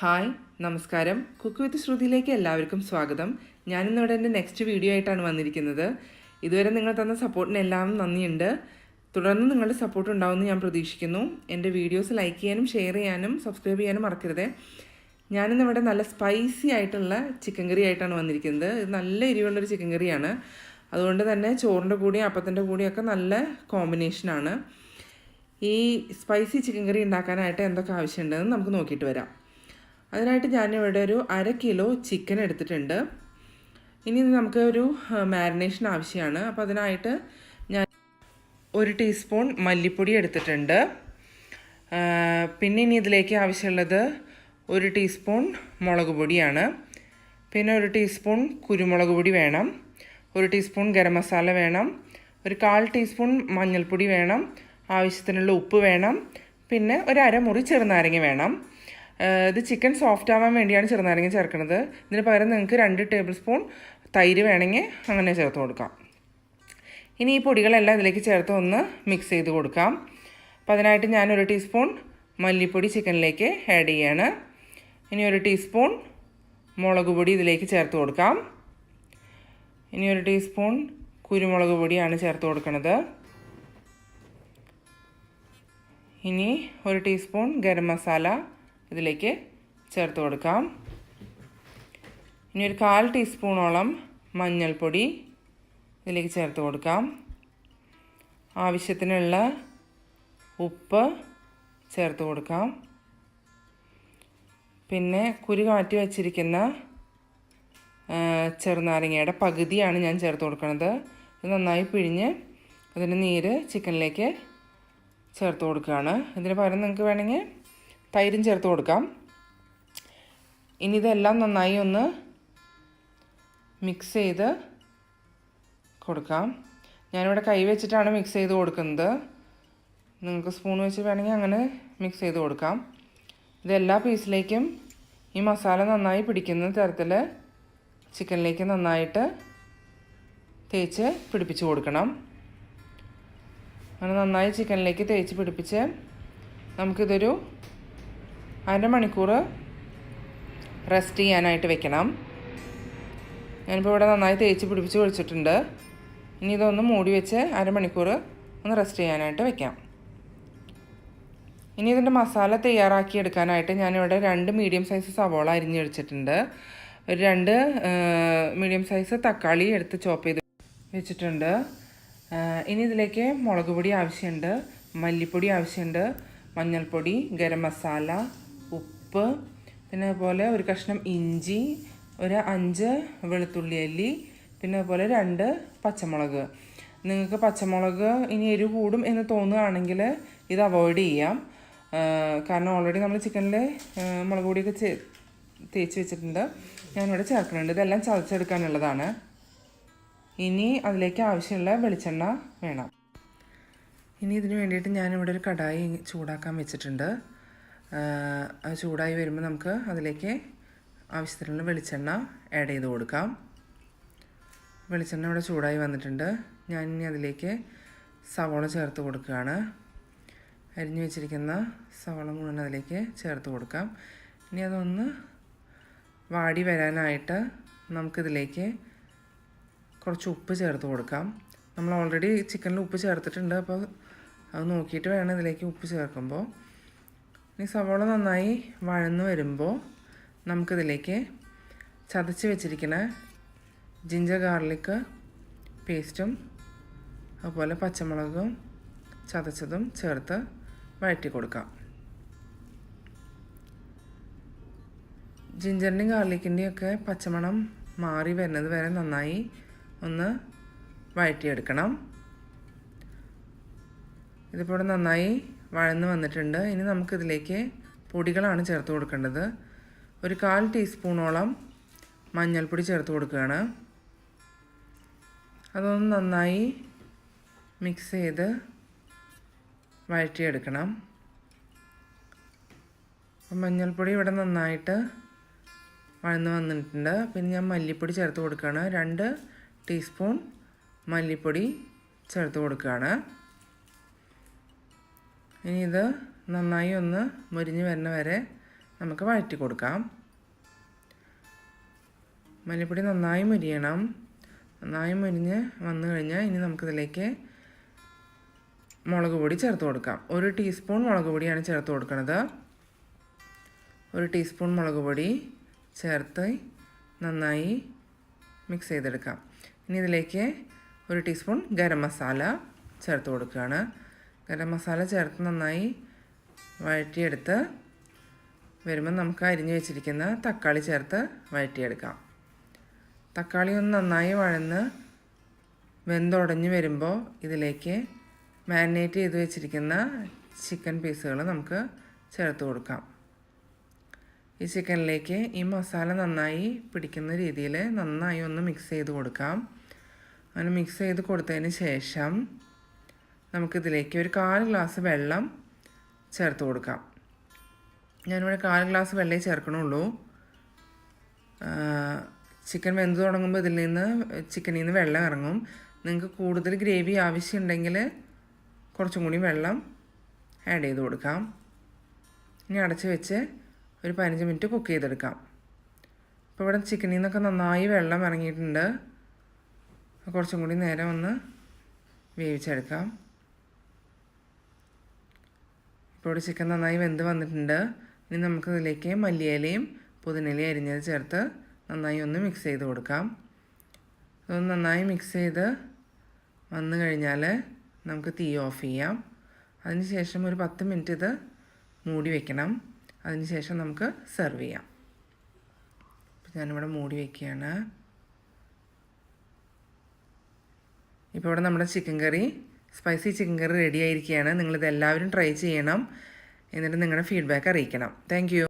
Hi നമസ്കാരം. Cook with ശ്രുതിയിലേക്ക് എല്ലാവർക്കും സ്വാഗതം. ഞാനിന്നിവിടെ എൻ്റെ നെക്സ്റ്റ് വീഡിയോ ആയിട്ടാണ് വന്നിരിക്കുന്നത്. ഇതുവരെ നിങ്ങൾ തന്ന സപ്പോർട്ടിന് എല്ലാം നന്ദിയുണ്ട്. തുടർന്ന് നിങ്ങളുടെ സപ്പോർട്ട് ഉണ്ടാവുമെന്ന് ഞാൻ പ്രതീക്ഷിക്കുന്നു. എൻ്റെ വീഡിയോസ് ലൈക്ക് ചെയ്യാനും ഷെയർ ചെയ്യാനും സബ്സ്ക്രൈബ് ചെയ്യാനും മറക്കരുത്. ഞാനിന്നിവിടെ നല്ല സ്പൈസി ആയിട്ടുള്ള ചിക്കൻ കറി ആയിട്ടാണ് വന്നിരിക്കുന്നത്. ഇത് നല്ല എരിവുള്ളൊരു ചിക്കൻ കറിയാണ്. അതുകൊണ്ട് തന്നെ ചോറിൻ്റെ കൂടെയും അപ്പത്തിൻ്റെ കൂടെയൊക്കെ നല്ല കോമ്പിനേഷനാണ്. ഈ സ്പൈസി ചിക്കൻ കറി ഉണ്ടാക്കാനായിട്ട് എന്തൊക്കെ ആവശ്യമുണ്ടെന്ന് നമുക്ക് നോക്കിയിട്ട് വരാം. അതിനായിട്ട് ഞാനിവിടെ ഒരു 1/2 കിലോ ചിക്കൻ എടുത്തിട്ടുണ്ട്. ഇനി നമുക്ക് ഒരു മാരിനേഷൻ ആവശ്യമാണ്. അപ്പോൾ അതിനായിട്ട് ഞാൻ 1 ടീസ്പൂൺ മല്ലിപ്പൊടി എടുത്തിട്ടുണ്ട്. പിന്നെ ഇനി ഇതിലേക്ക് ആവശ്യമുള്ളത് 1 ടീസ്പൂൺ മുളക് പൊടിയാണ്. പിന്നെ 1 ടീസ്പൂൺ കുരുമുളക് പൊടി വേണം. 1 ടീസ്പൂൺ ഗരം മസാല വേണം. ഒരു 1/4 ടീസ്പൂൺ മഞ്ഞൾപ്പൊടി വേണം. ആവശ്യത്തിനുള്ള ഉപ്പ് വേണം. പിന്നെ ഒരു അരമുറി ചെറുനാരങ്ങ വേണം. ഇത് ചിക്കൻ സോഫ്റ്റ് ആവാൻ വേണ്ടിയാണ് ചെറുനാരങ്ങ ചേർക്കുന്നത്. ഇതിന് പകരം നിങ്ങൾക്ക് 2 ടേബിൾ സ്പൂൺ തൈര് വേണമെങ്കിൽ അങ്ങനെ ചേർത്ത് കൊടുക്കാം. ഇനി ഈ പൊടികളെല്ലാം ഇതിലേക്ക് ചേർത്ത് ഒന്ന് മിക്സ് ചെയ്ത് കൊടുക്കാം. അപ്പോൾ അതിനായിട്ട് ഞാൻ 1 ടീസ്പൂൺ മല്ലിപ്പൊടി ചിക്കനിലേക്ക് ആഡ് ചെയ്യാണ്. ഇനി 1 ടീസ്പൂൺ മുളക് പൊടി ഇതിലേക്ക് ചേർത്ത് കൊടുക്കാം. ഇനി 1 ടീസ്പൂൺ കുരുമുളക് പൊടിയാണ് ചേർത്ത് കൊടുക്കുന്നത്. ഇനി 1 ടീസ്പൂൺ ഗരം മസാല ഇതിലേക്ക് ചേർത്ത് കൊടുക്കാം. ഇനി ഒരു 1/4 ടീസ്പൂണോളം മഞ്ഞൾപ്പൊടി ഇതിലേക്ക് ചേർത്ത് കൊടുക്കാം. ആവശ്യത്തിനുള്ള ഉപ്പ് ചേർത്ത് കൊടുക്കാം. പിന്നെ കുരു മാറ്റി വച്ചിരിക്കുന്ന ചെറുനാരങ്ങയുടെ പകുതിയാണ് ഞാൻ ചേർത്ത് കൊടുക്കുന്നത്. ഇത് നന്നായി പിഴിഞ്ഞ് അതിൻ്റെ നീര് ചിക്കനിലേക്ക് ചേർത്ത് കൊടുക്കുകയാണ്. ഇതിന് പകരം നിങ്ങൾക്ക് വേണമെങ്കിൽ തൈരും ചേർത്ത് കൊടുക്കാം. ഇനി ഇതെല്ലാം നന്നായി ഒന്ന് മിക്സ് ചെയ്ത് കൊടുക്കാം. ഞാനിവിടെ കൈ വെച്ചിട്ടാണ് മിക്സ് ചെയ്ത് കൊടുക്കുന്നത്. നിങ്ങൾക്ക് സ്പൂൺ വെച്ച് വേണമെങ്കിൽ അങ്ങനെ മിക്സ് ചെയ്ത് കൊടുക്കാം. ഇതെല്ലാ പീസിലേക്കും ഈ മസാല നന്നായി പിടിക്കുന്ന തരത്തിൽ ചിക്കനിലേക്ക് നന്നായിട്ട് തേച്ച് പിടിപ്പിച്ച് കൊടുക്കണം. അങ്ങനെ നന്നായി ചിക്കനിലേക്ക് തേച്ച് പിടിപ്പിച്ച് നമുക്കിതൊരു 1/2 മണിക്കൂർ റെസ്റ്റ് ചെയ്യാനായിട്ട് വെക്കണം. ഞാനിപ്പോൾ ഇവിടെ നന്നായി തേച്ച് പിടിപ്പിച്ച് വെച്ചിട്ടുണ്ട്. ഇനി ഇതൊന്ന് മൂടി വെച്ച് 1/2 മണിക്കൂർ ഒന്ന് റെസ്റ്റ് ചെയ്യാനായിട്ട് വെക്കാം. ഇനി ഇതിൻ്റെ മസാല തയ്യാറാക്കി എടുക്കാനായിട്ട് ഞാനിവിടെ 2 മീഡിയം സൈസ് സവോള അരിഞ്ഞ് വെച്ചിട്ടുണ്ട്. ഒരു 2 മീഡിയം സൈസ് തക്കാളി എടുത്ത് ചോപ്പ് ചെയ്ത് വെച്ചിട്ടുണ്ട്. ഇനി ഇതിലേക്ക് മുളക് പൊടി ആവശ്യമുണ്ട്, മല്ലിപ്പൊടി ആവശ്യമുണ്ട്, മഞ്ഞൾപ്പൊടി, ഗരം മസാല, ഉപ്പ്, പിന്നെ അതുപോലെ ഒരു കഷ്ണം ഇഞ്ചി, ഒരു 5 വെളുത്തുള്ളി അല്ലി, പിന്നെ അതുപോലെ 2 പച്ചമുളക്. നിങ്ങൾക്ക് പച്ചമുളക് ഇനി എരിവ് കൂടും എന്ന് തോന്നുകയാണെങ്കിൽ ഇത് അവോയ്ഡ് ചെയ്യാം. കാരണം ഓൾറെഡി നമ്മൾ ചിക്കനിൽ മുളക് പൊടിയൊക്കെ തേച്ച് വെച്ചിട്ടുണ്ട്. ഞാനിവിടെ ചേർക്കുന്നുണ്ട്. ഇതെല്ലാം ചതച്ചെടുക്കാനുള്ളതാണ്. ഇനി അതിലേക്ക് ആവശ്യമുള്ള വെളിച്ചെണ്ണ വേണം. ഇനി ഇതിന് വേണ്ടിയിട്ട് ഞാനിവിടെ ഒരു കടായി ചൂടാക്കാൻ വെച്ചിട്ടുണ്ട്. അത് ചൂടായി വരുമ്പോൾ നമുക്ക് അതിലേക്ക് ആവശ്യത്തിനുള്ള വെളിച്ചെണ്ണ ആഡ് ചെയ്ത് കൊടുക്കാം. വെളിച്ചെണ്ണ ഇവിടെ ചൂടായി വന്നിട്ടുണ്ട്. ഞാൻ ഇനി അതിലേക്ക് സവോള ചേർത്ത് കൊടുക്കുകയാണ്. അരിഞ്ഞു വെച്ചിരിക്കുന്ന സവോള മുഴുവൻ അതിലേക്ക് ചേർത്ത് കൊടുക്കാം. ഇനി അതൊന്ന് വാടി വരാനായിട്ട് നമുക്കിതിലേക്ക് കുറച്ച് ഉപ്പ് ചേർത്ത് കൊടുക്കാം. നമ്മൾ ഓൾറെഡി ചിക്കനിൽ ഉപ്പ് ചേർത്തിട്ടുണ്ട്. അപ്പോൾ അത് നോക്കിയിട്ട് വേണം ഇതിലേക്ക് ഉപ്പ് ചേർക്കുമ്പോൾ. ഇനി സവോള നന്നായി വഴന്ന് വരുമ്പോൾ നമുക്കിതിലേക്ക് ചതച്ച് വെച്ചിരിക്കുന്ന ജിഞ്ചർ ഗാർലിക് പേസ്റ്റും അതുപോലെ പച്ചമുളകും ചതച്ചതും ചേർത്ത് വഴറ്റി കൊടുക്കാം. ജിഞ്ചറിൻ്റെയും ഗാർലിക്കിൻ്റെയും ഒക്കെ പച്ചമണം മാറി വരുന്നത് വരെ നന്നായി ഒന്ന് വഴറ്റിയെടുക്കണം. ഇതിപ്പോൾ ഇവിടെ നന്നായി വഴന്ന് വന്നിട്ടുണ്ട്. ഇനി നമുക്കിതിലേക്ക് പൊടികളാണ് ചേർത്ത് കൊടുക്കേണ്ടത്. ഒരു 1/4 ടീസ്പൂണോളം മഞ്ഞൾപ്പൊടി ചേർത്ത് കൊടുക്കുകയാണ്. അതൊന്ന് നന്നായി മിക്സ് ചെയ്ത് വഴറ്റിയെടുക്കണം. മഞ്ഞൾപ്പൊടി ഇവിടെ നന്നായിട്ട് വഴന്ന് വന്നിട്ടുണ്ട്. പിന്നെ ഞാൻ മല്ലിപ്പൊടി ചേർത്ത് കൊടുക്കുകയാണ്. 2 ടീസ്പൂൺ മല്ലിപ്പൊടി ചേർത്ത് കൊടുക്കുകയാണ്. ഇനി ഇത് നന്നായി ഒന്ന് മുരിഞ്ഞ് വരുന്ന വരെ നമുക്ക് വഴറ്റി കൊടുക്കാം. മല്ലിപ്പൊടി നന്നായി മുരിയണം. നന്നായി മുരിഞ്ഞ് വന്നു കഴിഞ്ഞാൽ ഇനി നമുക്കിതിലേക്ക് മുളക് പൊടി ചേർത്ത് കൊടുക്കാം. 1 ടീസ്പൂൺ മുളക് പൊടിയാണ് ചേർത്ത് കൊടുക്കുന്നത്. 1 ടീസ്പൂൺ മുളക് പൊടി ചേർത്ത് നന്നായി മിക്സ് ചെയ്തെടുക്കാം. ഇനി ഇതിലേക്ക് 1 ടീസ്പൂൺ ഗരം മസാല ചേർത്ത് കൊടുക്കുകയാണ്. ഗരം മസാല ചേർത്ത് നന്നായി വഴറ്റിയെടുത്ത് വരുമ്പോൾ നമുക്ക് അരിഞ്ഞു വെച്ചിരിക്കുന്ന തക്കാളി ചേർത്ത് വഴറ്റിയെടുക്കാം. തക്കാളി ഒന്ന് നന്നായി വഴന്ന് വെന്തുടഞ്ഞ് വരുമ്പോൾ ഇതിലേക്ക് മാരിനേറ്റ് ചെയ്ത് വെച്ചിരിക്കുന്ന ചിക്കൻ പീസുകൾ നമുക്ക് ചേർത്ത് കൊടുക്കാം. ഈ ചിക്കനിലേക്ക് ഈ മസാല നന്നായി പിടിക്കുന്ന രീതിയിൽ നന്നായി ഒന്ന് മിക്സ് ചെയ്ത് കൊടുക്കാം. അങ്ങനെ മിക്സ് ചെയ്ത് കൊടുത്തതിന് ശേഷം നമുക്കിതിലേക്ക് ഒരു 1/4 ഗ്ലാസ് വെള്ളം ചേർത്ത് കൊടുക്കാം. ഞാനിവിടെ 1/4 ഗ്ലാസ് വെള്ളമേ ചേർക്കണുള്ളൂ. ചിക്കൻ വെന്ത് തുടങ്ങുമ്പോൾ ചിക്കനിൽ നിന്ന് വെള്ളം ഇറങ്ങും. നിങ്ങൾക്ക് കൂടുതൽ ഗ്രേവി ആവശ്യമുണ്ടെങ്കിൽ കുറച്ചും കൂടി വെള്ളം ആഡ് ചെയ്ത് കൊടുക്കാം. ഇനി അടച്ച് വെച്ച് ഒരു 15 മിനിറ്റ് കുക്ക് ചെയ്തെടുക്കാം. ഇപ്പോൾ ഇവിടെ ചിക്കനിൽ നിന്നൊക്കെ നന്നായി വെള്ളം ഇറങ്ങിയിട്ടുണ്ട്. കുറച്ചും കൂടി നേരം ഒന്ന് വേവിച്ചെടുക്കാം. ഇപ്പോൾ ഇവിടെ ചിക്കൻ നന്നായി വെന്ത് വന്നിട്ടുണ്ട്. ഇനി നമുക്കിതിലേക്ക് മല്ലിയിലയും പുതിനയിലയും അരിഞ്ഞത് ചേർത്ത് നന്നായി ഒന്ന് മിക്സ് ചെയ്ത് കൊടുക്കാം. അതൊന്ന് നന്നായി മിക്സ് ചെയ്ത് വന്നു കഴിഞ്ഞാൽ നമുക്ക് തീ ഓഫ് ചെയ്യാം. അതിന് ശേഷം ഒരു 10 മിനിറ്റ് ഇത് മൂടി വയ്ക്കണം. അതിന് ശേഷം നമുക്ക് സെർവ് ചെയ്യാം. അപ്പോൾ ഞാനിവിടെ മൂടി വയ്ക്കുകയാണ്. ഇപ്പോൾ ഇവിടെ നമ്മുടെ ചിക്കൻ കറി, സ്പൈസി ചിക്കൻ കറി റെഡി ആയിരിക്കുകയാണ്. നിങ്ങളിത് എല്ലാവരും ട്രൈ ചെയ്യണം. എന്നിട്ട് നിങ്ങളുടെ ഫീഡ്ബാക്ക് അറിയിക്കണം. Thank you.